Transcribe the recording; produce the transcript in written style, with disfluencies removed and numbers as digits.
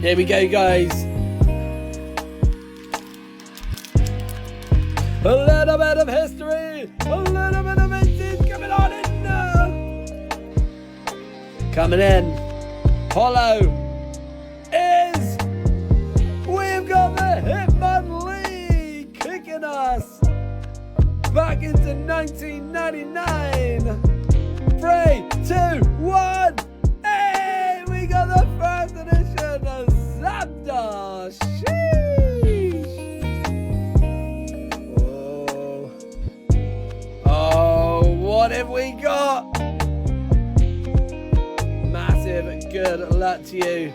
Here we go, guys. A little bit of history, a little bit of vintage coming on in now. Coming in, Hollow is, we've got the Hitman League kicking us back into 1999. 3, 2, 1. Hey, we got the first edition of Zapdos. Sheesh. Oh, what have we got? Massive good luck to you.